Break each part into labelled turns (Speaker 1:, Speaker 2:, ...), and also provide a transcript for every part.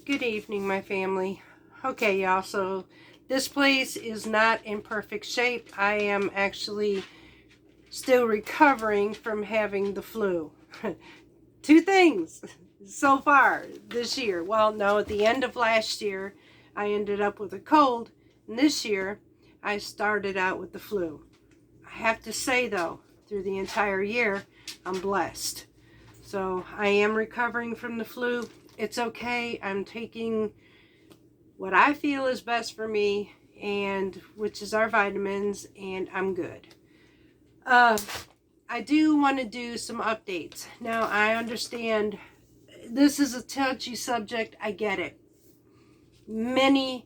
Speaker 1: Good evening, my family. Okay, y'all, so this place is not in perfect shape. I am actually still recovering from having the flu. Two things so far this year. Well, no, at the end of last year, I ended up with a cold, and this year, I started out with the flu. I have to say, though, through the entire year, I'm blessed. So I am recovering from the flu. It's okay. I'm taking what I feel is best for me, and which is our vitamins, and I'm good. I do want to do some updates. Now, I understand this is a touchy subject. I get it. Many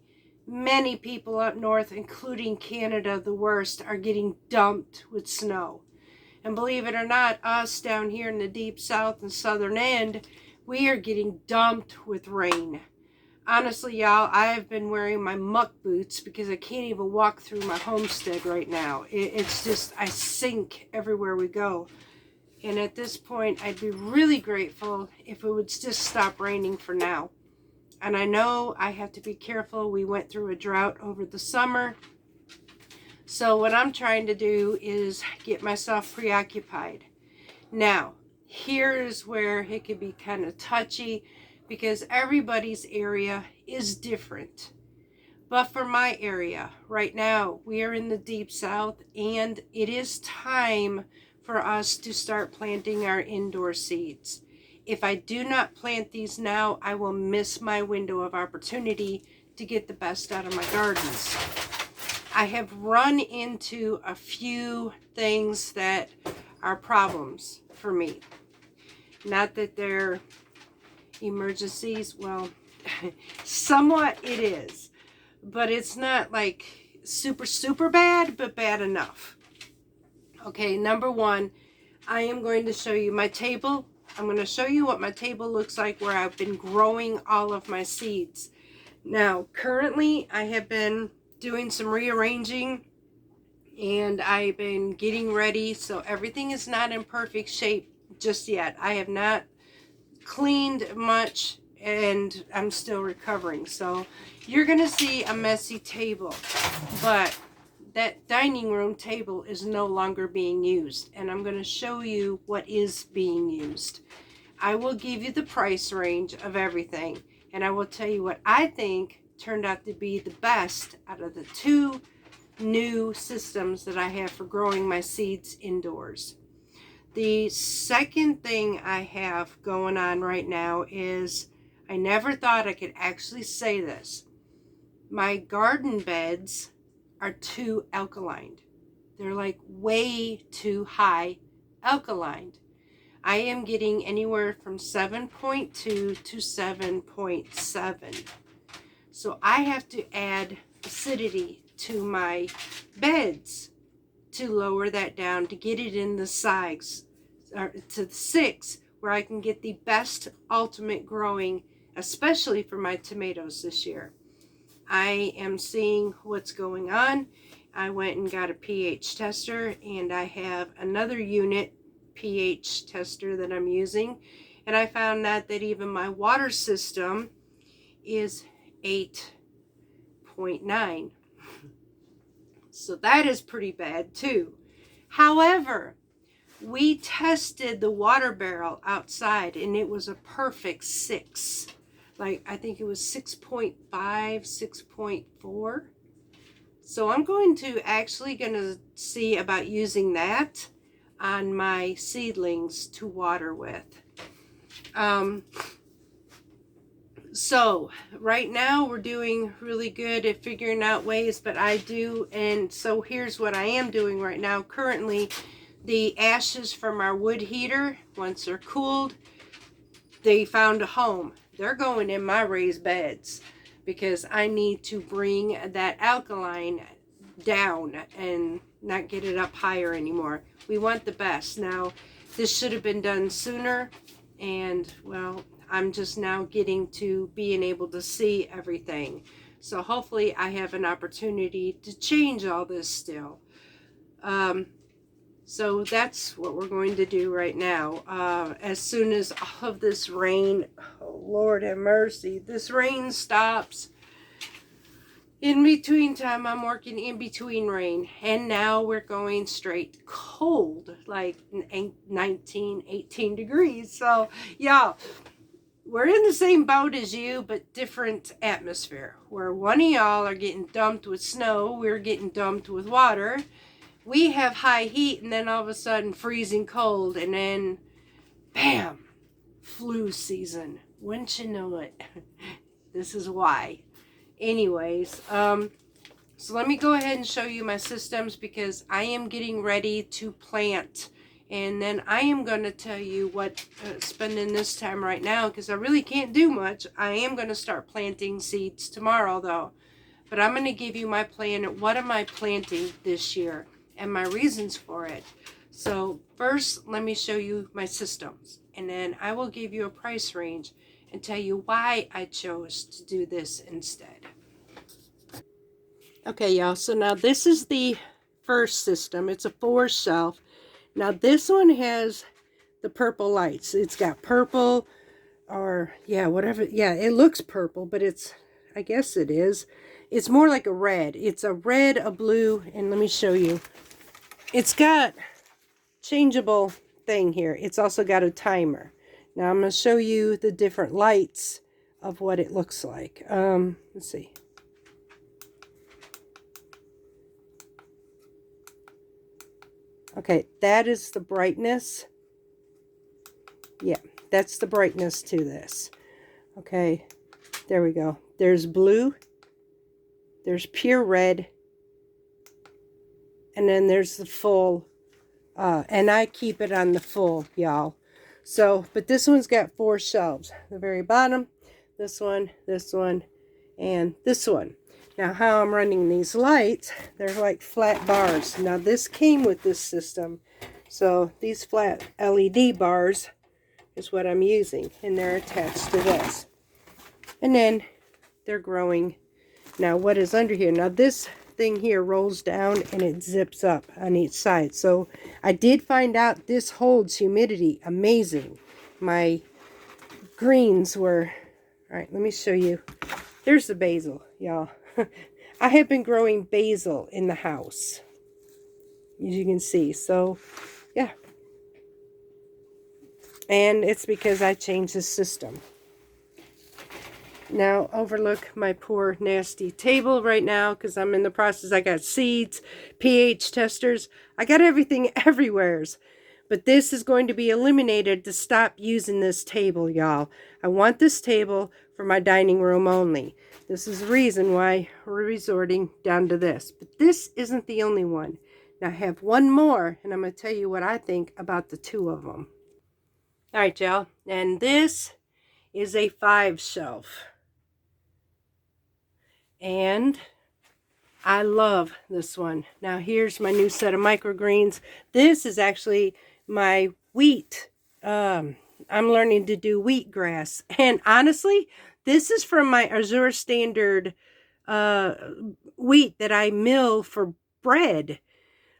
Speaker 1: people up north, including Canada, the worst, are getting dumped with snow. And believe it or not, us down here in the deep south and southern end, we are getting dumped with rain. Honestly, y'all, I've been wearing my muck boots because I can't even walk through my homestead right now. It's just, I sink everywhere we go. And at this point, I'd be really grateful if it would just stop raining for now. And I know I have to be careful. We went through a drought over the summer. So what I'm trying to do is get myself preoccupied. Now, here's where it could be kind of touchy because everybody's area is different. But for my area, right now, we are in the deep south, and it is time for us to start planting our indoor seeds. If I do not plant these now, I will miss my window of opportunity to get the best out of my gardens. I have run into a few things that are problems for me. Not that they're emergencies, well, somewhat it is, but it's not like super bad, but bad enough. Okay, number one, I am going to show you my table. I'm going to show you what my table looks like where I've been growing all of my seeds. Now, currently, I have been doing some rearranging, and I've been getting ready, so everything is not in perfect shape just yet. I have not cleaned much, and I'm still recovering. So you're going to see a messy table, but that dining room table is no longer being used, and I'm going to show you what is being used. I will give you the price range of everything, and I will tell you what I think turned out to be the best out of the two new systems that I have for growing my seeds indoors. The second thing I have going on right now is, I never thought I could actually say this. My garden beds are too alkaline. They're like way too high alkaline. I am getting anywhere from 7.2 to 7.7. So I have to add acidity to my beds to lower that down, to get it in the size, or to the 6, where I can get the best ultimate growing, especially for my tomatoes this year. I am seeing what's going on. I went and got a pH tester, and I have another unit pH tester that I'm using, and I found that even my water system is 8.9. So that is pretty bad too. However, we tested the water barrel outside, and it was a perfect 6. Like, I think it was 6.5, 6.4. So I'm going to see about using that on my seedlings to water with. So right now we're doing really good at figuring out ways, but so here's what I am doing right now. Currently, the ashes from our wood heater, once they're cooled, they found a home. They're going in my raised beds because I need to bring that alkaline down and not get it up higher anymore. We want the best. Now, this should have been done sooner, and well, I'm just now getting to being able to see everything. So hopefully I have an opportunity to change all this still. So that's what we're going to do right now. As soon as all of this rain, oh Lord have mercy, this rain stops. In between time, I'm working in between rain. And now we're going straight cold, like 19, 18 degrees. So, y'all, we're in the same boat as you, but different atmosphere. Where one of y'all are getting dumped with snow, we're getting dumped with water. We have high heat, and then all of a sudden freezing cold, and then bam, flu season. Wouldn't you know it? This is why. Anyways, so let me go ahead and show you my systems, because I am getting ready to plant. And then I am going to tell you what spending this time right now, because I really can't do much. I am going to start planting seeds tomorrow, though. But I'm going to give you my plan. What am I planting this year and my reasons for it. So first, let me show you my systems. And then I will give you a price range and tell you why I chose to do this instead. Okay, y'all, so now this is the first system. It's a 4-shelf. Now this one has the purple lights. It's got purple, or yeah, whatever. Yeah, it looks purple, but it's, I guess it is. It's more like a red. It's a red, a blue, and let me show you. It's got changeable thing here. It's also got a timer. Now I'm going to show you the different lights of what it looks like. Let's see. Okay, that is the brightness. Yeah, that's the brightness to this. Okay, there we go. There's blue. There's pure red. And then there's the full. And I keep it on the full, y'all. So, but this one's got 4 shelves. The very bottom, this one, and this one. Now, how I'm running these lights, they're like flat bars. Now, this came with this system. So, these flat LED bars is what I'm using. And they're attached to this. And then they're growing. Now, what is under here? Now, this thing here rolls down and it zips up on each side. So, I did find out this holds humidity. Amazing. My greens were... Alright, let me show you. There's the basil, y'all. I have been growing basil in the house, as you can see. So, yeah. And it's because I changed the system. Now, overlook my poor, nasty table right now, because I'm in the process. I got seeds, pH testers. I got everything everywheres. But this is going to be eliminated to stop using this table, y'all. I want this table for my dining room only. This is the reason why we're resorting down to this. But this isn't the only one. Now, I have one more, and I'm going to tell you what I think about the 2 of them. All right, y'all. And this is a 5-shelf. And I love this one. Now, here's my new set of microgreens. This is actually my wheat. I'm learning to do wheatgrass. And honestly, this is from my Azure Standard wheat that I mill for bread.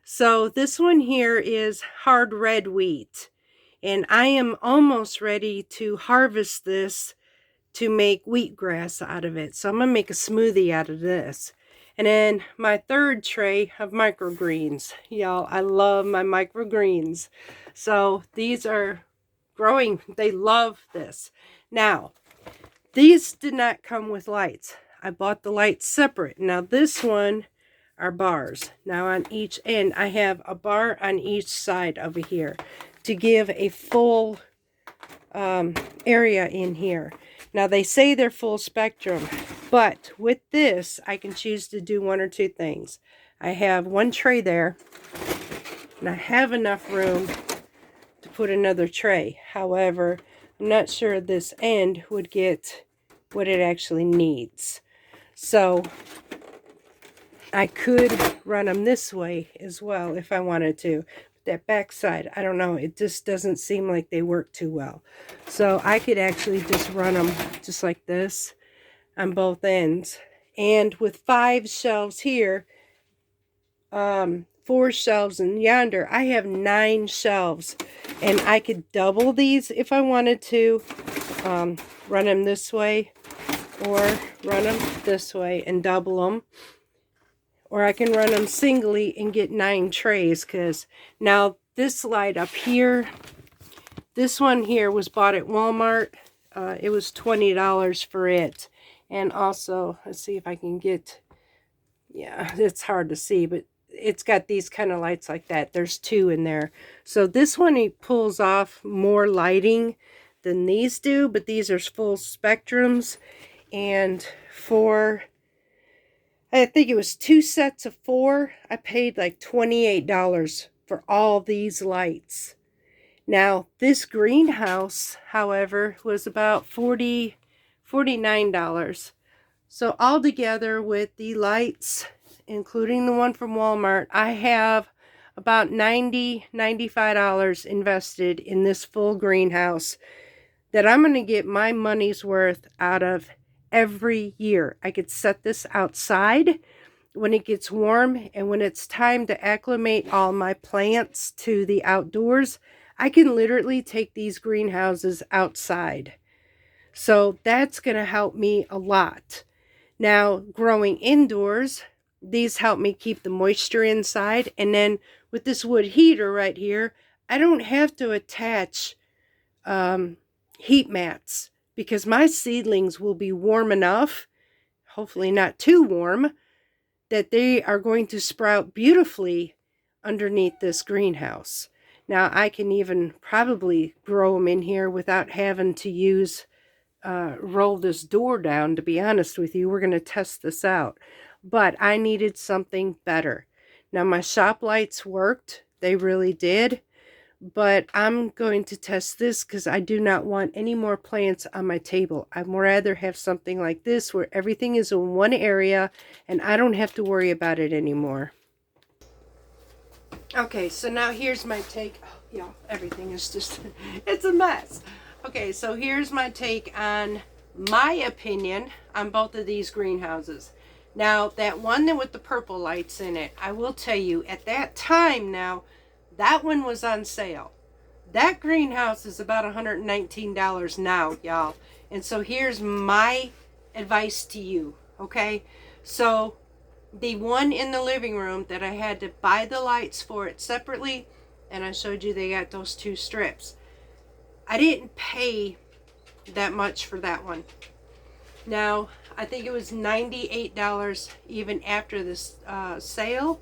Speaker 1: So this one here is hard red wheat. And I am almost ready to harvest this to make wheatgrass out of it. So I'm going to make a smoothie out of this. And then my 3rd tray of microgreens. Y'all, I love my microgreens. So these are growing. They love this. Now, these did not come with lights. I bought the lights separate. Now this one are bars. Now on each end, I have a bar on each side over here to give a full area in here. Now they say they're full spectrum, but with this, I can choose to do 1 or 2 things. I have 1 tray there, and I have enough room to put another tray. However, I'm not sure this end would get what it actually needs. So I could run them this way as well if I wanted to. That back side, I don't know, it just doesn't seem like they work too well. So I could actually just run them just like this on both ends. And with 5 shelves here, 4 shelves, and yonder I have 9 shelves, and I could double these if I wanted to, run them this way or run them this way and double them, or I can run them singly and get 9 trays. Because now this light up here, this one here was bought at Walmart. It was $20 for it. And also, let's see if I can get, yeah, it's hard to see, but it's got these kind of lights like that. There's 2 in there. So this one, it pulls off more lighting than these do, but these are full spectrums. And for, I think it was 2 sets of 4, I paid like $28 for all these lights. Now, this greenhouse, however, was about $49. So altogether with the lights, including the one from Walmart, I have about $95 invested in this full greenhouse that I'm going to get my money's worth out of every year. I could set this outside when it gets warm, and when it's time to acclimate all my plants to the outdoors, I can literally take these greenhouses outside. So that's going to help me a lot. Now, growing indoors, these help me keep the moisture inside. And then with this wood heater right here, I don't have to attach heat mats, because my seedlings will be warm enough, hopefully not too warm, that they are going to sprout beautifully underneath this greenhouse. Now, I can even probably grow them in here without having to use, roll this door down, to be honest with you. We're going to test this out. But I needed something better. Now, my shop lights worked. They really did. But I'm going to test this because I do not want any more plants on my table. I'd rather have something like this where everything is in one area and I don't have to worry about it anymore. Okay, so now here's my take. Oh, yeah, everything is just, it's a mess. Okay, so here's my take on my opinion on both of these greenhouses. Now, that one that with the purple lights in it, I will tell you, at that time now, that one was on sale. That greenhouse is about $119 now, y'all. And so here's my advice to you, okay? So the one in the living room that I had to buy the lights for it separately, and I showed you they got those 2 strips. I didn't pay that much for that one. Now, I think it was $98 even after this sale.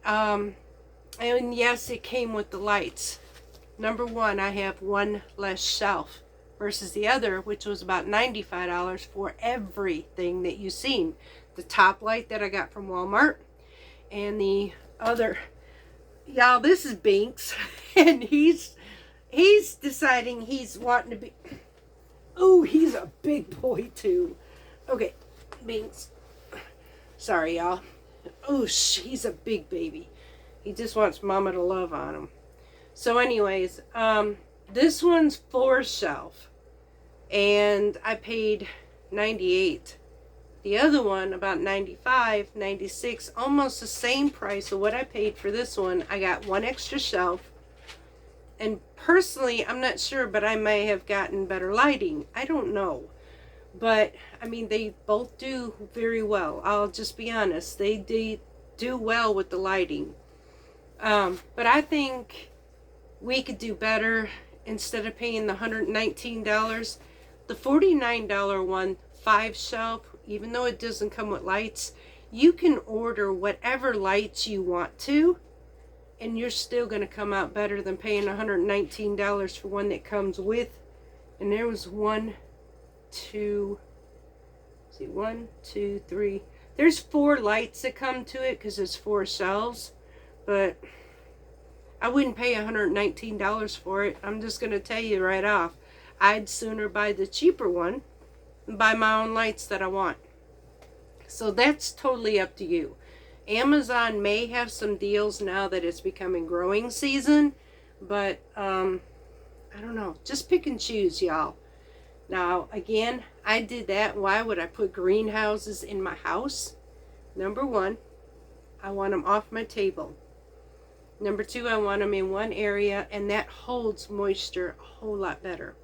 Speaker 1: And yes, it came with the lights. Number one, I have one less shelf versus the other, which was about $95 for everything that you've seen. The top light that I got from Walmart, and the other, y'all, this is Binks, and he's deciding he's wanting to be, oh, he's a big boy too. Okay, Binks, sorry y'all. Oh, he's a big baby. He just wants mama to love on him. So anyways, this one's 4 shelf, and I paid $98. The other one about $95, $96, almost the same price of what I paid for this one. I got 1 extra shelf, and personally, I'm not sure, but I may have gotten better lighting. I don't know, but I mean, they both do very well. I'll just be honest, they do well with the lighting. But I think we could do better. Instead of paying the $119, the $49 one, 5 shelf, even though it doesn't come with lights, you can order whatever lights you want to, and you're still going to come out better than paying $119 for one that comes with. And there was 1, 2, see, 1, 2, 3. There's 4 lights that come to it because it's 4 shelves. But I wouldn't pay $119 for it. I'm just going to tell you right off. I'd sooner buy the cheaper one and buy my own lights that I want. So that's totally up to you. Amazon may have some deals now that it's becoming growing season. But, I don't know. Just pick and choose, y'all. Now, again, I did that. Why would I put greenhouses in my house? Number one, I want them off my table. Number two, I want them in one area, and that holds moisture a whole lot better.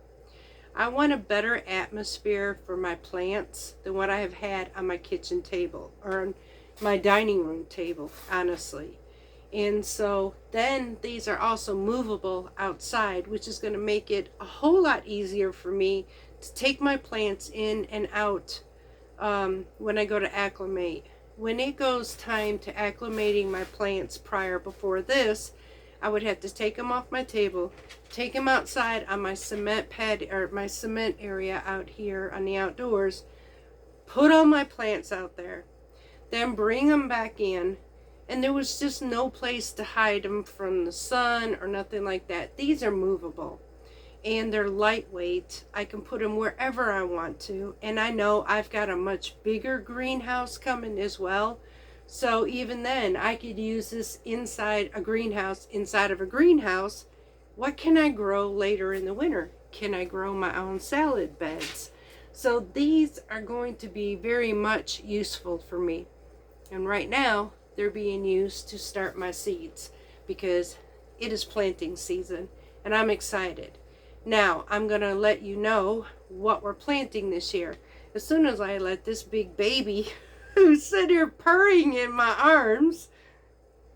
Speaker 1: I want a better atmosphere for my plants than what I have had on my kitchen table or on my dining room table, honestly. And so then these are also movable outside, which is going to make it a whole lot easier for me to take my plants in and out when I go to acclimate. When it goes time to acclimating my plants before this, I would have to take them off my table, take them outside on my cement pad or my cement area out here on the outdoors, put all my plants out there, then bring them back in, and there was just no place to hide them from the sun or nothing like that. These are movable and they're lightweight. I can put them wherever I want to, and I know I've got a much bigger greenhouse coming as well. So even then, I could use this inside a greenhouse, inside of a greenhouse. What can I grow later in the winter? Can I grow my own salad beds? So these are going to be very much useful for me. And right now, they're being used to start my seeds because it is planting season and I'm excited. Now, I'm going to let you know what we're planting this year. As soon as I let this big baby who's sitting here purring in my arms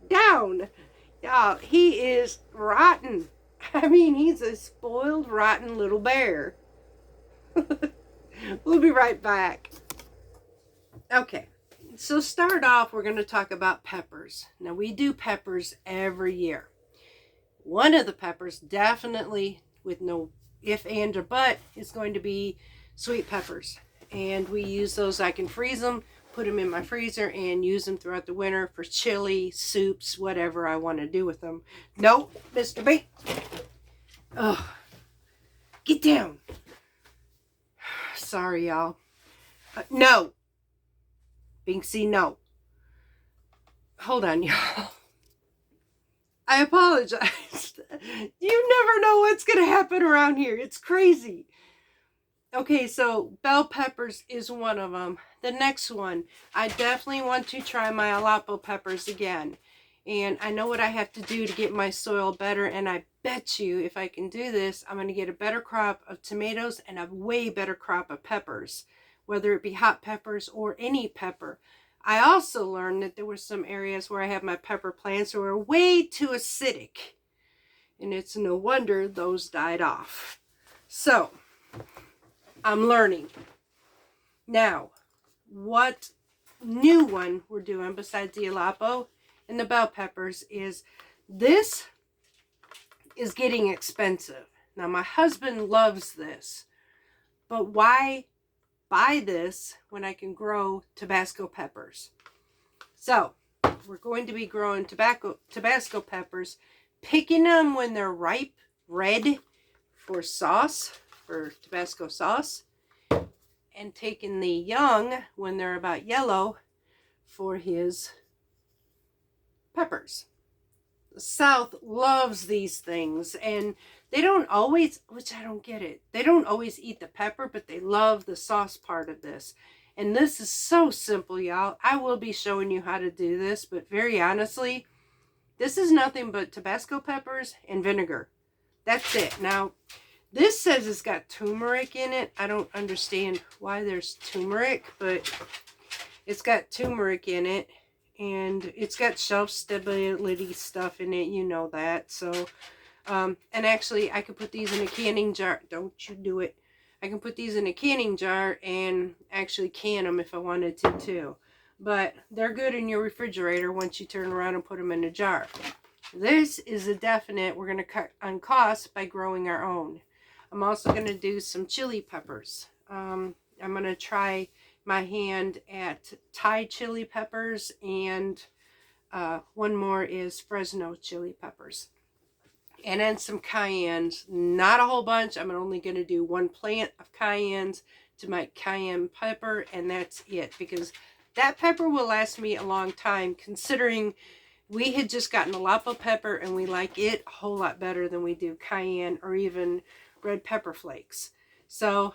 Speaker 1: down, y'all, he is rotten. I mean, he's a spoiled, rotten little bear. We'll be right back. Okay, so start off, we're going to talk about peppers. Now, we do peppers every year. One of the peppers, definitely with no if, and, or but, is going to be sweet peppers. And we use those. I can freeze them, put them in my freezer, and use them throughout the winter for chili, soups, whatever I want to do with them. No, Mr. B. Oh, get down. Sorry, y'all. No. Binksy, no. Hold on, y'all. I apologize. You never know what's going to happen around here. It's crazy. Okay, so bell peppers is one of them. The next one, I definitely want to try my Alapo peppers again. And I know what I have to do to get my soil better. And I bet you if I can do this, I'm going to get a better crop of tomatoes and a way better crop of peppers, whether it be hot peppers or any pepper. I also learned that there were some areas where I have my pepper plants that were way too acidic. And it's no wonder those died off. So, I'm learning. Now, what new one we're doing besides the Alapo and the bell peppers is this is getting expensive. Now, my husband loves this. But why buy this when I can grow Tabasco peppers? So, we're going to be growing Tabasco peppers, picking them when they're ripe, red for sauce, for Tabasco sauce, and taking the young when they're about yellow for his peppers. The South loves these things, and they don't always, which I don't get it, they don't always eat the pepper, but they love the sauce part of this. And this is so simple, y'all. I will be showing you how to do this, but very honestly, this is nothing but Tabasco peppers and vinegar. That's it. Now, this says it's got turmeric in it. I don't understand why there's turmeric, but it's got turmeric in it. And it's got shelf stability stuff in it. You know that. So, and actually, I could put these in a canning jar. Don't you do it. I can put these in a canning jar and actually can them if I wanted to too. But they're good in your refrigerator once you turn around and put them in a jar. This is a definite, we're going to cut on cost by growing our own. I'm also going to do some chili peppers. I'm going to try my hand at Thai chili peppers, and one more is Fresno chili peppers. And then some cayennes, not a whole bunch. I'm only going to do one plant of cayennes to my cayenne pepper, and that's it. Because that pepper will last me a long time, considering we had just gotten Alapo pepper, and we like it a whole lot better than we do cayenne or even red pepper flakes. So,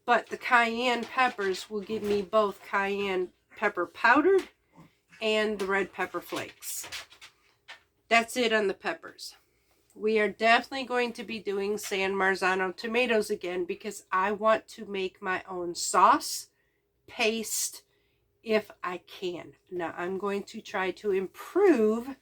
Speaker 1: but the cayenne peppers will give me both cayenne pepper powdered and the red pepper flakes. That's it on the peppers. We are definitely going to be doing San Marzano tomatoes again because I want to make my own sauce, paste, if I can. Now I'm going to try to improve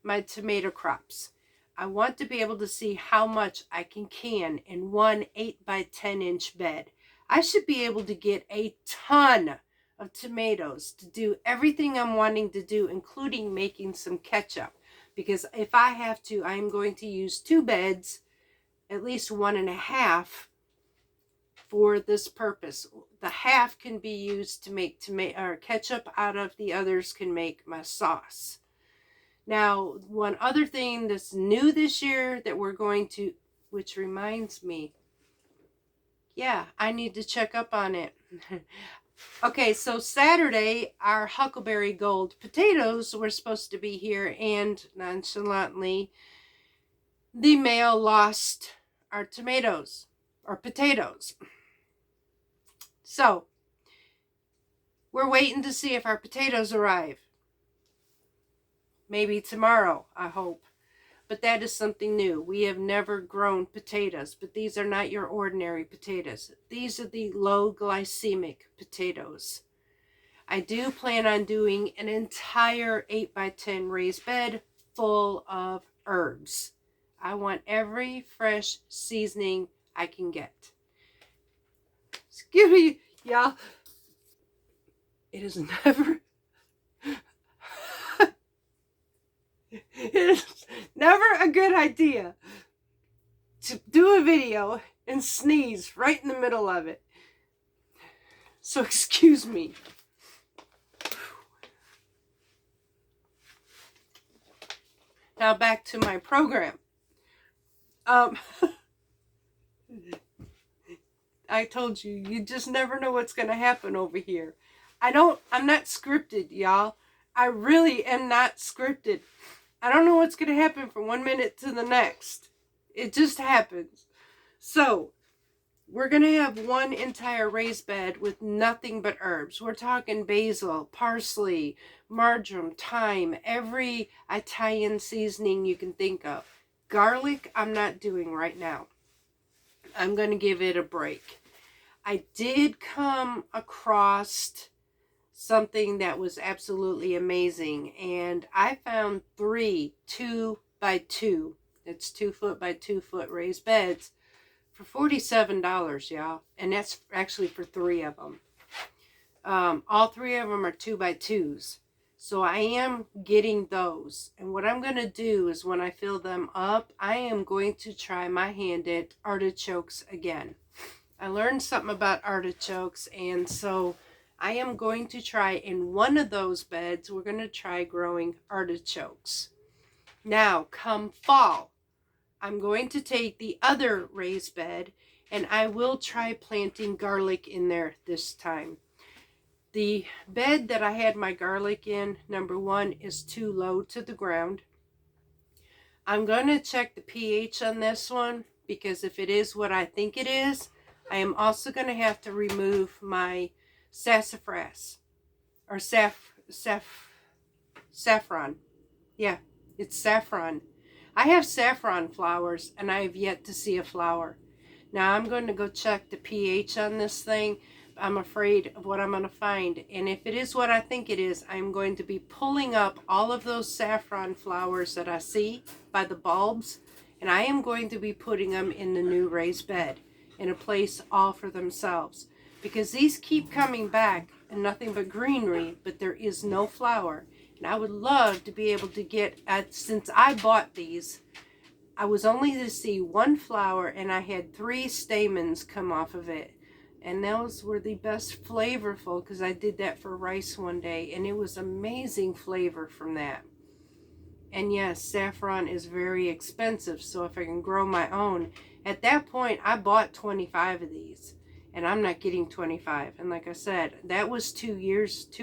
Speaker 1: my tomato crops. I want to be able to see how much I can in one 8 by 10 inch bed. I should be able to get a ton of tomatoes to do everything I'm wanting to do, including making some ketchup. Because if I have to, I'm going to use 2 beds, at least 1.5, for this purpose. The half can be used to make ketchup out of, the others can make my sauce. Now, one other thing that's new this year that we're going to, which reminds me, yeah, I need to check up on it. Okay, so Saturday, our Huckleberry Gold potatoes were supposed to be here, and nonchalantly, the mail lost our tomatoes, or potatoes. So, we're waiting to see if our potatoes arrive. Maybe tomorrow, I hope. But that is something new. We have never grown potatoes, but these are not your ordinary potatoes. These are the low glycemic potatoes. I do plan on doing an entire 8 by 10 raised bed full of herbs. I want every fresh seasoning I can get. Excuse me, y'all. It is never... It is never a good idea to do a video and sneeze right in the middle of it. So excuse me. Now back to my program. I told you, you just never know what's going to happen over here. I'm not scripted, y'all. I really am not scripted. I don't know what's going to happen from one minute to the next. It just happens. So, we're going to have one entire raised bed with nothing but herbs. We're talking basil, parsley, marjoram, thyme, every Italian seasoning you can think of. Garlic, I'm not doing right now. I'm going to give it a break. I did come across something that was absolutely amazing, and I found 3 2 by 2, it's 2 foot by 2 foot raised beds for $47, y'all, and that's actually for 3 of them. All 3 of them are 2 by 2s, so I am getting those. And what I'm going to do is when I fill them up, I am going to try my hand at artichokes again. I learned something about artichokes, and so I am going to try in one of those beds, we're going to try growing artichokes. Now, come fall, I'm going to take the other raised bed and I will try planting garlic in there this time. The bed that I had my garlic in, number 1, is too low to the ground. I'm going to check the pH on this one, because if it is what I think it is, I am also going to have to remove my sassafras, or saffron. Yeah, it's saffron. I have saffron flowers, and I have yet to see a flower. Now I'm going to go check the pH on this thing. I'm afraid of what I'm going to find. And if it is what I think it is, I'm going to be pulling up all of those saffron flowers that I see by the bulbs, and I am going to be putting them in the new raised bed in a place all for themselves. Because these keep coming back and nothing but greenery, but there is no flower. And I would love to be able to get, since I bought these, I was only to see 1 flower and I had 3 stamens come off of it. And those were the best flavorful, because I did that for rice one day, and it was amazing flavor from that. And yes, saffron is very expensive, so if I can grow my own. At that point, I bought 25 of these, and I'm not getting 25. And like I said, that was 2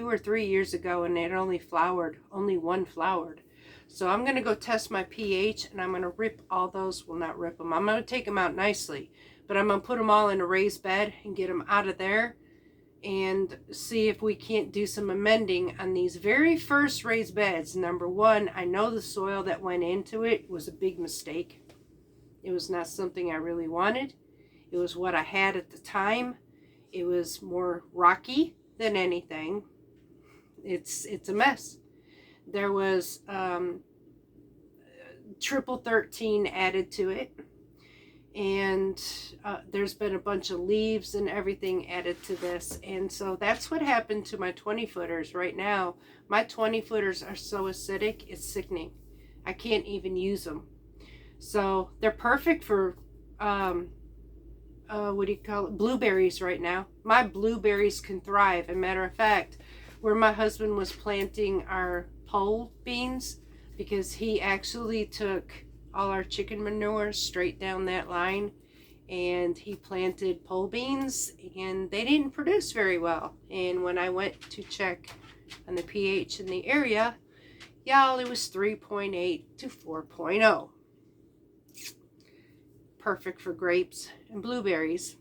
Speaker 1: or 3 years ago, and it only 1 flowered. So I'm going to go test my pH, and I'm going to rip all those, well, not rip them, I'm going to take them out nicely, but I'm going to put them all in a raised bed and get them out of there and see if we can't do some amending on these very first raised beds. Number one, I know the soil that went into it was a big mistake. It was not something I really wanted. It was what I had at the time. It was more rocky than anything. It's a mess. There was triple 13 added to it, and there's been a bunch of leaves and everything added to this, and so that's what happened to my 20 footers. Right now my 20 footers are so acidic, it's sickening. I can't even use them. So they're perfect for what do you call it, blueberries right now. My blueberries can thrive. As a matter of fact, where my husband was planting our pole beans, because he actually took all our chicken manure straight down that line, and he planted pole beans, and they didn't produce very well. And when I went to check on the pH in the area, y'all, it was 3.8 to 4.0. Perfect for grapes and blueberries,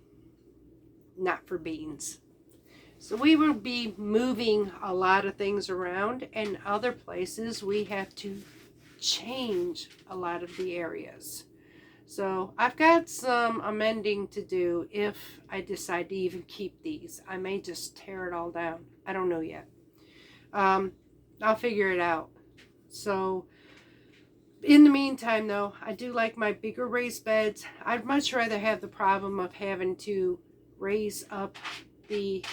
Speaker 1: not for beans. So we will be moving a lot of things around, and other places we have to change a lot of the areas. So I've got some amending to do if I decide to even keep these. I may just tear it all down. I don't know yet. I'll figure it out. So in the meantime, though, I do like my bigger raised beds. I'd much rather have the problem of having to raise up the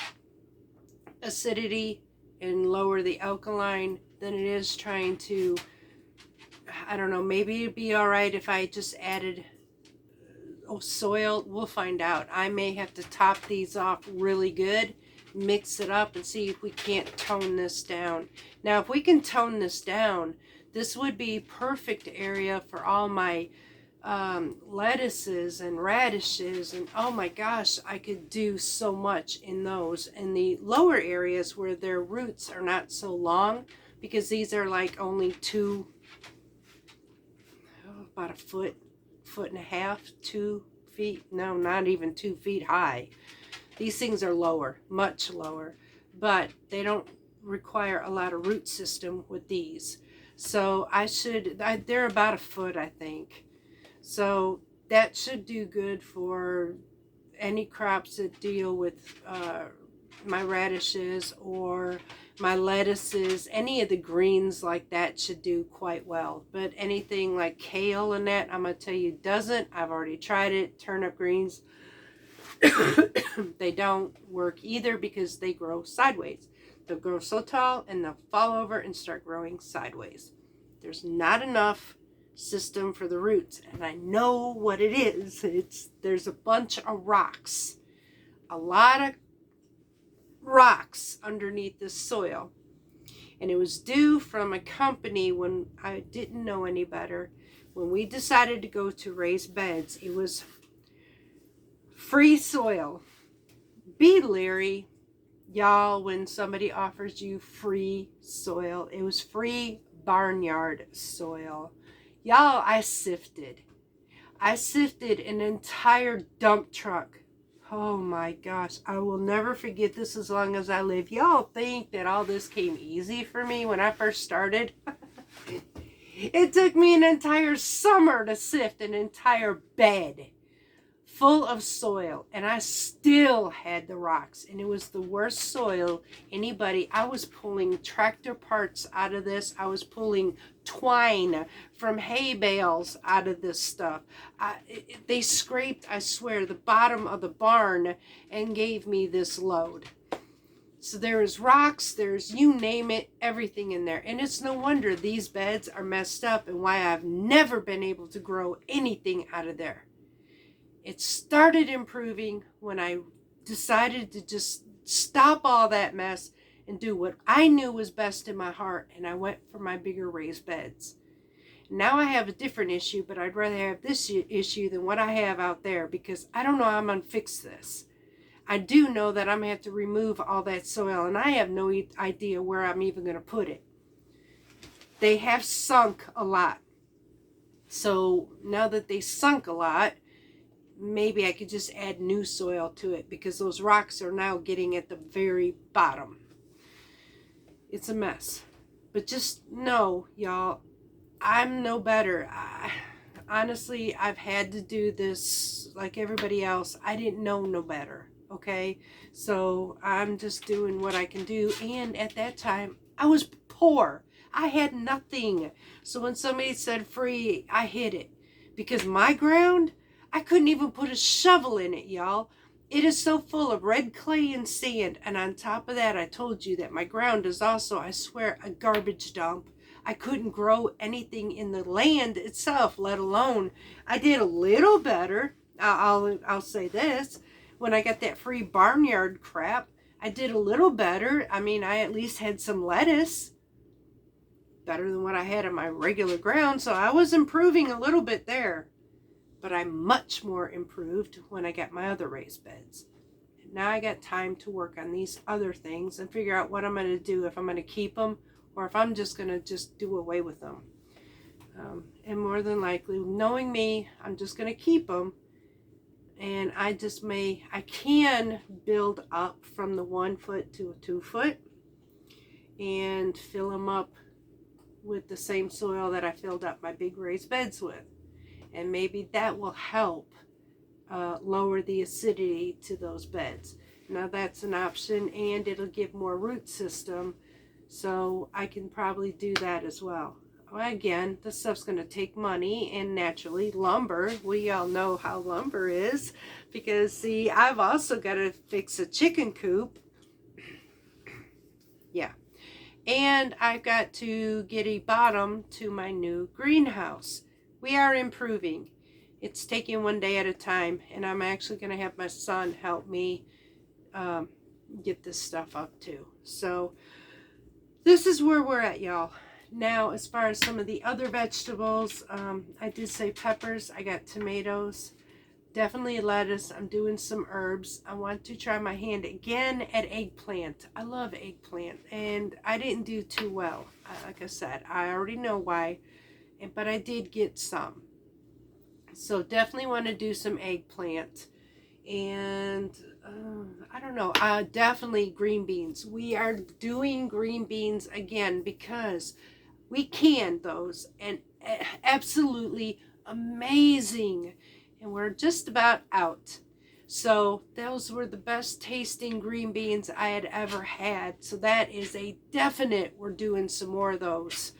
Speaker 1: acidity and lower the alkaline than it is trying to, I don't know, maybe it'd be all right if I just added soil. We'll find out. I may have to top these off really good, mix it up, and see if we can't tone this down. Now, if we can tone this down, this would be perfect area for all my lettuces and radishes, and oh my gosh, I could do so much in those, in the lower areas where their roots are not so long, because these are like only about a foot and a half, 2 feet, no, not even 2 feet high. These things are lower, much lower, but they don't require a lot of root system with these. So they're about a foot, I think. So that should do good for any crops that deal with my radishes or my lettuces. Any of the greens like that should do quite well. But anything like kale and that, I'm going to tell you, doesn't. I've already tried it. Turnip greens, they don't work either, because they grow sideways. They'll grow so tall and they'll fall over and start growing sideways. There's not enough system for the roots, and I know what it is. There's a bunch of rocks, a lot of rocks underneath this soil, and it was due from a company when I didn't know any better. When we decided to go to raised beds, it was free soil. Be leery, y'all, when somebody offers you free soil. It was free barnyard soil. Y'all, I sifted an entire dump truck. Oh my gosh, I will never forget this as long as I live. Y'all think that all this came easy for me when I first started? It took me an entire summer to sift an entire bed full of soil, and I still had the rocks, and it was the worst soil I was pulling tractor parts out of this. I was pulling twine from hay bales out of this stuff. They scraped, I swear, the bottom of the barn and gave me this load. So there's rocks, there's, you name it, everything in there. And it's no wonder these beds are messed up, and why I've never been able to grow anything out of there. It started improving when I decided to just stop all that mess and do what I knew was best in my heart, and I went for my bigger raised beds. Now I have a different issue, but I'd rather have this issue than what I have out there, because I don't know how I'm going to fix this. I do know that I'm going to have to remove all that soil, and I have no idea where I'm even going to put it. They have sunk a lot. So now that they sunk a lot, maybe I could just add new soil to it because those rocks are now getting at the very bottom. It's a mess. But just know, y'all, I'm no better. Honestly, I've had to do this like everybody else. I didn't know no better, okay? So I'm just doing what I can do. And at that time, I was poor. I had nothing. So when somebody said free, I hit it. Because my ground, I couldn't even put a shovel in it, y'all. It is so full of red clay and sand. And on top of that, I told you that my ground is also, I swear, a garbage dump. I couldn't grow anything in the land itself, let alone, I did a little better. I'll say this. When I got that free barnyard crap, I did a little better. I mean, I at least had some lettuce. Better than what I had on my regular ground. So I was improving a little bit there. But I'm much more improved when I got my other raised beds. Now I got time to work on these other things and figure out what I'm going to do, if I'm going to keep them or if I'm just going to just do away with them. And more than likely, knowing me, I'm just going to keep them. And I can build up from the 1 foot to a 2 foot and fill them up with the same soil that I filled up my big raised beds with. And maybe that will help lower the acidity to those beds. Now that's an option, and it'll give more root system, so I can probably do that as well. Again, this stuff's going to take money, and naturally lumber, we all know how lumber is, because see, I've also got to fix a chicken coop. Yeah. And I've got to get a bottom to my new greenhouse. We are improving. It's taking one day at a time, and I'm actually going to have my son help me get this stuff up too. So this is where we're at, y'all. Now, as far as some of the other vegetables, I did say peppers. I got tomatoes, definitely lettuce. I'm doing some herbs. I want to try my hand again at eggplant. I love eggplant, and I didn't do too well. Like I said, I already know why, but I did get some. So definitely want to do some eggplant. And I don't know, definitely green beans. We are doing green beans again because we canned those, and absolutely amazing. And we're just about out. So those were the best tasting green beans I had ever had. So that is a definite, we're doing some more of those.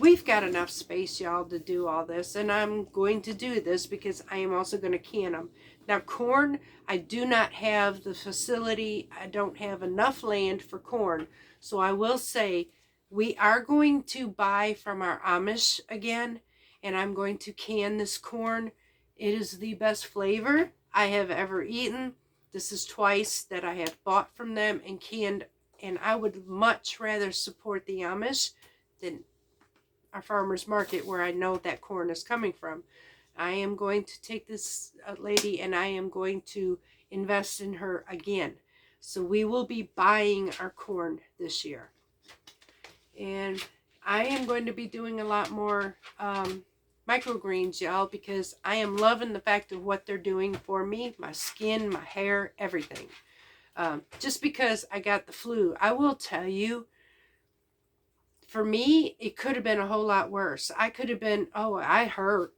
Speaker 1: We've got enough space, y'all, to do all this, and I'm going to do this because I am also going to can them. Now, corn, I do not have the facility. I don't have enough land for corn. So I will say we are going to buy from our Amish again, and I'm going to can this corn. It is the best flavor I have ever eaten. This is twice that I have bought from them and canned, and I would much rather support the Amish than our farmer's market where I know that corn is coming from. I am going to take this lady and I am going to invest in her again. So we will be buying our corn this year. And I am going to be doing a lot more microgreens, y'all, because I am loving the fact of what they're doing for me, my skin, my hair, everything. Just because I got the flu, I will tell you, for me, it could have been a whole lot worse. I could have been, I hurt.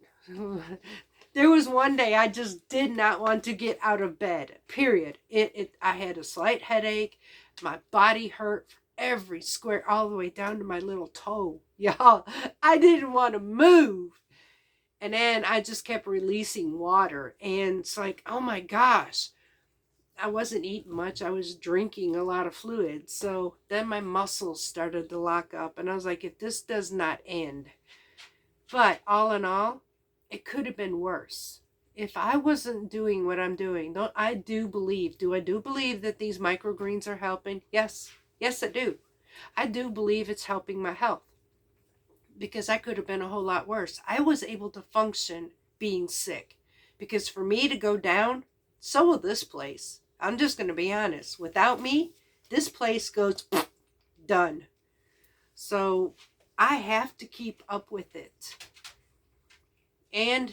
Speaker 1: There was one day I just did not want to get out of bed, period. I had a slight headache. My body hurt every square, all the way down to my little toe. Y'all, I didn't want to move. And then I just kept releasing water. And it's like, oh my gosh. I wasn't eating much. I was drinking a lot of fluid. So then my muscles started to lock up. And I was like, if this does not end. But all in all, it could have been worse. If I wasn't doing what I'm doing, I do believe that these microgreens are helping? Yes. Yes, I do. I do believe it's helping my health. Because I could have been a whole lot worse. I was able to function being sick. Because for me to go down, so will this place. I'm just going to be honest. Without me, this place goes done. So I have to keep up with it. And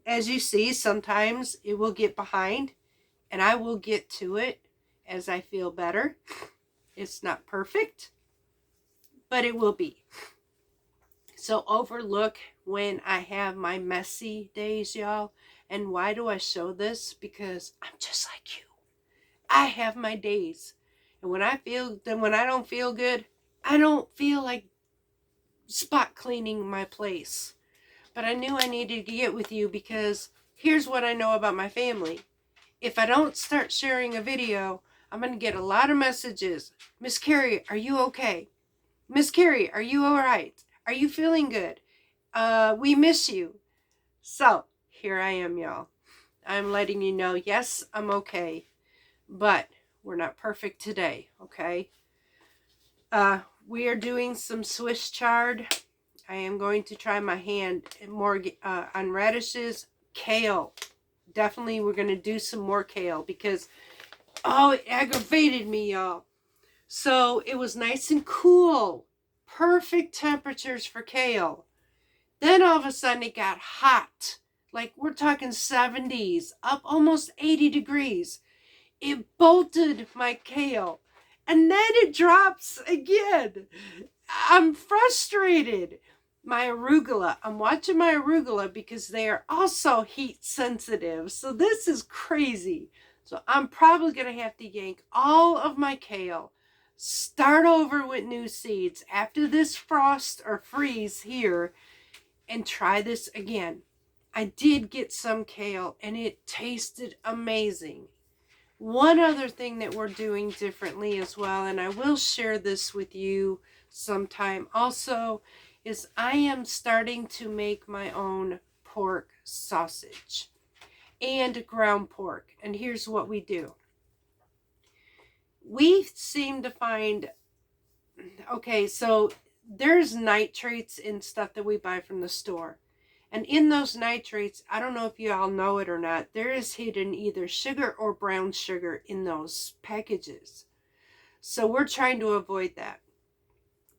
Speaker 1: as you see, sometimes it will get behind, and I will get to it as I feel better. It's not perfect, but it will be. So overlook when I have my messy days, y'all. And why do I show this? Because I'm just like you. I have my days. And when I don't feel good, I don't feel like spot cleaning my place. But I knew I needed to get with you because here's what I know about my family. If I don't start sharing a video, I'm going to get a lot of messages. Miss Carrie, are you okay? Miss Carrie, are you all right? Are you feeling good? We miss you. So here I am, y'all. I'm letting you know, yes, I'm okay, but we're not perfect today, okay? We are doing some Swiss chard. I am going to try my hand more on radishes, kale. Definitely we're going to do some more kale because, oh, it aggravated me, y'all. So it was nice and cool. Perfect temperatures for kale. Then all of a sudden it got hot. Like we're talking 70s, up almost 80 degrees. It bolted my kale. And then it drops again. I'm frustrated. My arugula. I'm watching my arugula because they are also heat sensitive. So this is crazy. So I'm probably going to have to yank all of my kale. Start over with new seeds after this frost or freeze here and try this again. I did get some kale and it tasted amazing. One other thing that we're doing differently as well, and I will share this with you sometime also, is I am starting to make my own pork sausage and ground pork. And here's what we do. We seem to find, okay, so there's nitrates in stuff that we buy from the store. And in those nitrates, I don't know if you all know it or not, there is hidden either sugar or brown sugar in those packages. So we're trying to avoid that.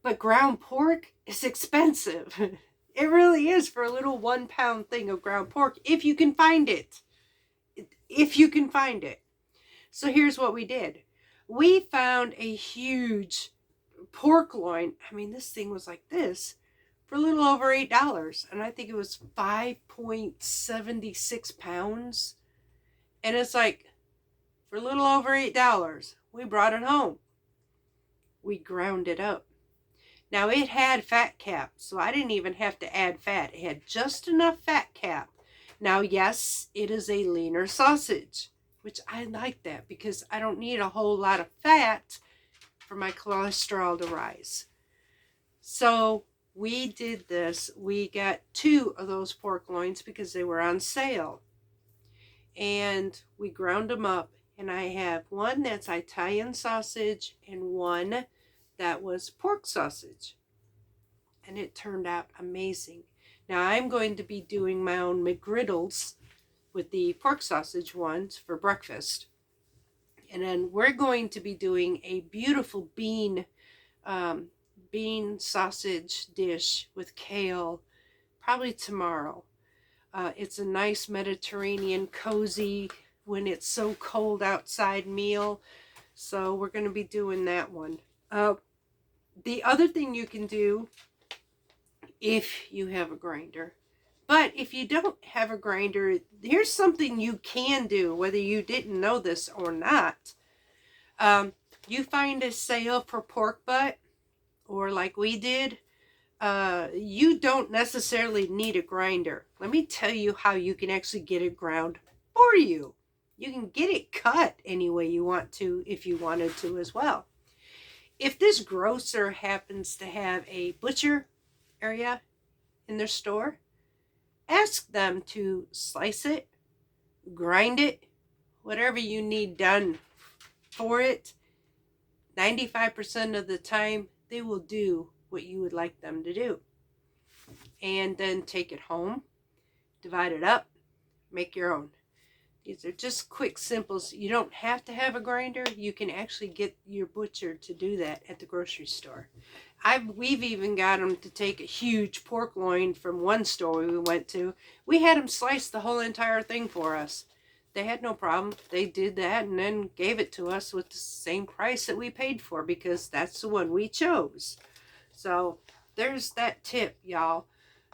Speaker 1: But ground pork is expensive. It really is for a little 1 pound thing of ground pork, if you can find it. If you can find it. So here's what we did. We found a huge pork loin. I mean, this thing was like this for a little over $8. And I think it was 5.76 pounds. And it's like, for a little over $8, we brought it home. We ground it up. Now it had fat cap, so I didn't even have to add fat. It had just enough fat cap. Now, yes, it is a leaner sausage, which I like that because I don't need a whole lot of fat for my cholesterol to rise. So we did this. We got 2 of those pork loins because they were on sale. And we ground them up. And I have one that's Italian sausage and one that was pork sausage. And it turned out amazing. Now I'm going to be doing my own McGriddles with the pork sausage ones for breakfast. And then we're going to be doing a beautiful bean sausage dish with kale probably tomorrow. It's a nice Mediterranean, cozy, when it's so cold outside meal. So we're going to be doing that one. The other thing you can do if you have a grinder, but if you don't have a grinder, here's something you can do, whether you didn't know this or not. You find a sale for pork butt, or like we did, you don't necessarily need a grinder. Let me tell you how you can actually get it ground for you. You can get it cut any way you want to if you wanted to as well. If this grocer happens to have a butcher area in their store, ask them to slice it, grind it, whatever you need done for it. 95% of the time, they will do what you would like them to do. And then take it home, divide it up, make your own. These are just quick, simples. You don't have to have a grinder. You can actually get your butcher to do that at the grocery store. We've even got them to take a huge pork loin from one store we went to. We had them slice the whole entire thing for us. They had no problem. They did that and then gave it to us with the same price that we paid for, because that's the one we chose. So there's that tip, y'all.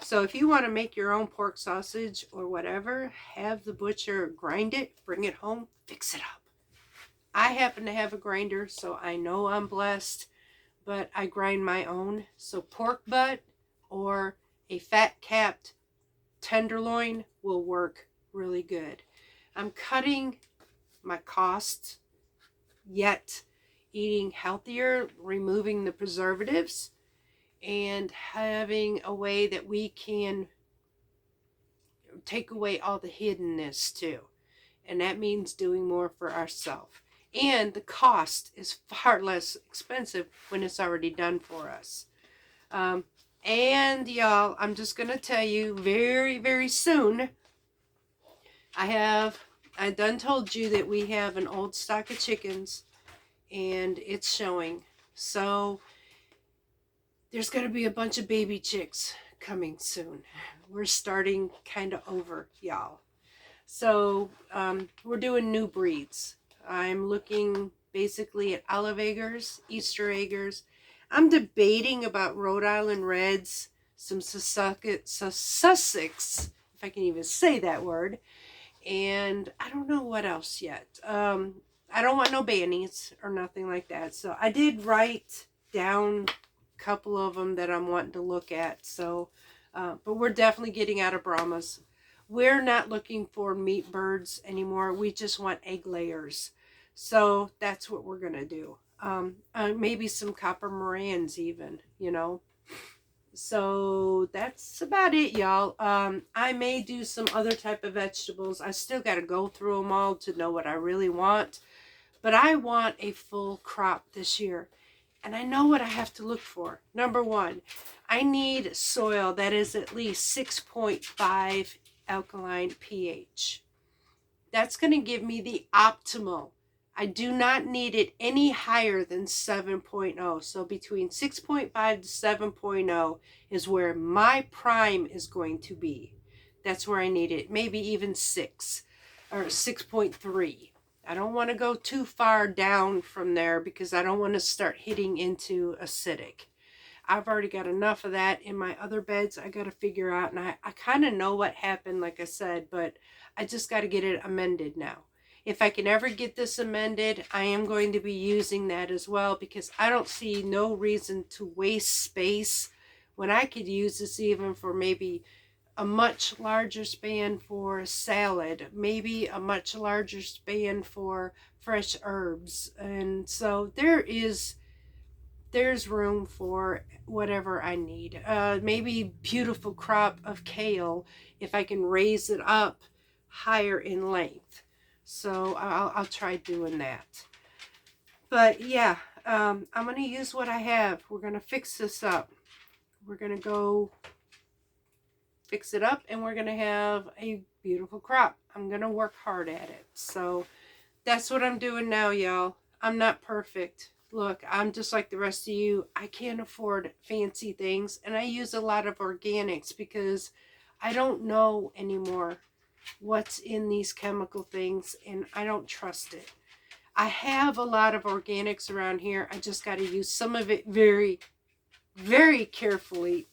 Speaker 1: So if you want to make your own pork sausage or whatever, have the butcher grind it, bring it home, fix it up. I happen to have a grinder, so I know I'm blessed, but I grind my own. So pork butt or a fat capped tenderloin will work really good. I'm cutting my costs, yet eating healthier, removing the preservatives, and having a way that we can take away all the hiddenness too. And that means doing more for ourselves. And the cost is far less expensive when it's already done for us. And y'all, I'm just going to tell you very, very soon, I done told you that we have an old stock of chickens and it's showing. So there's going to be a bunch of baby chicks coming soon. We're starting kind of over, y'all. So we're doing new breeds. I'm looking basically at olive eggers, Easter eggers. I'm debating about Rhode Island Reds, some Sussex, if I can even say that word. And I don't know what else yet. I don't want no bannies or nothing like that. So I did write down a couple of them that I'm wanting to look at. So, but we're definitely getting out of Brahmas. We're not looking for meat birds anymore. We just want egg layers. So that's what we're going to do. Maybe some copper Morans even, you know. So that's about it, y'all. I may do some other type of vegetables. I still got to go through them all to know what I really want. But I want a full crop this year. And I know what I have to look for. Number one, I need soil that is at least 6.5 alkaline pH. That's going to give me the optimal. I do not need it any higher than 7.0. So between 6.5 to 7.0 is where my prime is going to be. That's where I need it. Maybe even 6 or 6.3. I don't want to go too far down from there because I don't want to start hitting into acidic. I've already got enough of that in my other beds. I got to figure out, and I kind of know what happened, like I said, but I just got to get it amended now. If I can ever get this amended, I am going to be using that as well, because I don't see no reason to waste space when I could use this even for maybe a much larger span for salad, maybe a much larger span for fresh herbs. And so there's room for whatever I need. Maybe beautiful crop of kale if I can raise it up higher in length. So I'll try doing that. But yeah, I'm going to use what I have. We're going to fix this up. We're going to go fix it up and we're going to have a beautiful crop. I'm going to work hard at it. So that's what I'm doing now, y'all. I'm not perfect. Look, I'm just like the rest of you. I can't afford fancy things, and I use a lot of organics because I don't know anymore what's in these chemical things, and I don't trust it. I have a lot of organics around here. I just got to use some of it very, very carefully.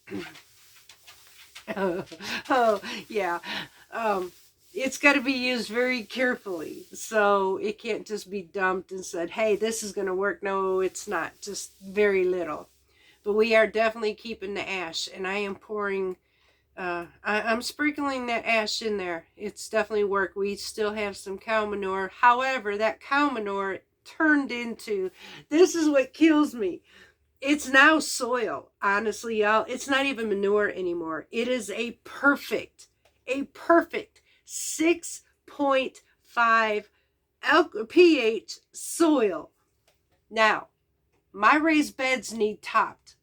Speaker 1: Oh, yeah. It's got to be used very carefully. So it can't just be dumped and said, hey, this is going to work. No, it's not. Just very little. But we are definitely keeping the ash. And I am pouring, I'm sprinkling that ash in there. It's definitely worked. We still have some cow manure. However, that cow manure turned into, this is what kills me. It's now soil, honestly, y'all. It's not even manure anymore. It is a perfect 6.5 pH soil. Now, my raised beds need topped.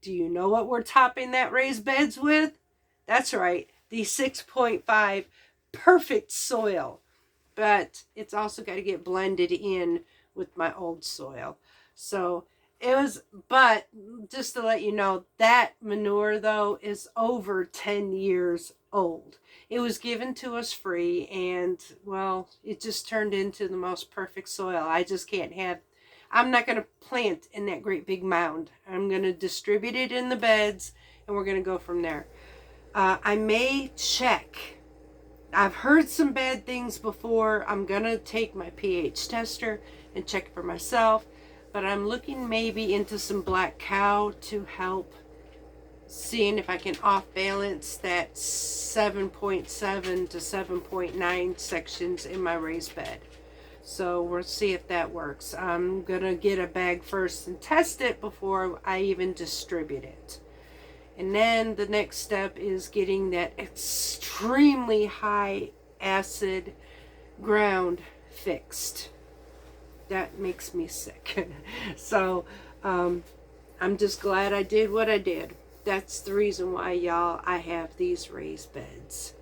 Speaker 1: Do you know what we're topping that raised beds with? That's right, the 6.5 perfect soil. But it's also got to get blended in with my old soil. So It was, but just to let you know, that manure though is over 10 years old. It was given to us free, and well, it just turned into the most perfect soil. I just can't have, I'm not going to plant in that great big mound. I'm going to distribute it in the beds, and we're going to go from there. I may check. I've heard some bad things before. I'm going to take my pH tester and check for myself. But I'm looking maybe into some black cow to help, seeing if I can off balance that 7.7 to 7.9 sections in my raised bed. So we'll see if that works. I'm going to get a bag first and test it before I even distribute it. And then the next step is getting that extremely high acid ground fixed. That makes me sick. So I'm just glad I did what I did. That's the reason why, y'all, I have these raised beds.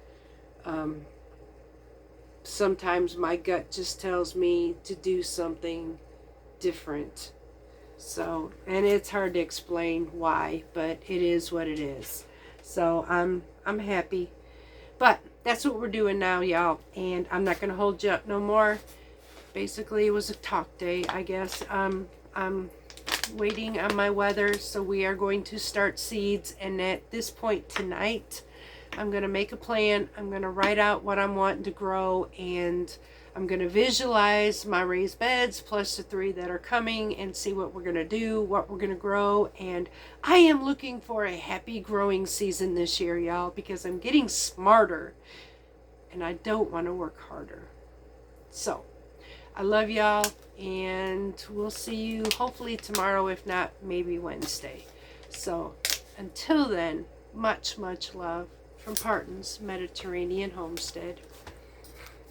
Speaker 1: Sometimes my gut just tells me to do something different. So, and it's hard to explain why, but it is what it is. So I'm happy. But that's what we're doing now, y'all. And I'm not going to hold you up no more. Basically, it was a talk day, I guess. I'm waiting on my weather, so we are going to start seeds. And at this point tonight, I'm going to make a plan. I'm going to write out what I'm wanting to grow, and I'm going to visualize my raised beds plus the 3 that are coming and see what we're going to do, what we're going to grow. And I am looking for a happy growing season this year, y'all, because I'm getting smarter and I don't want to work harder. So I love y'all, and we'll see you hopefully tomorrow, if not maybe Wednesday. So until then, much love from Parton's Mediterranean Homestead.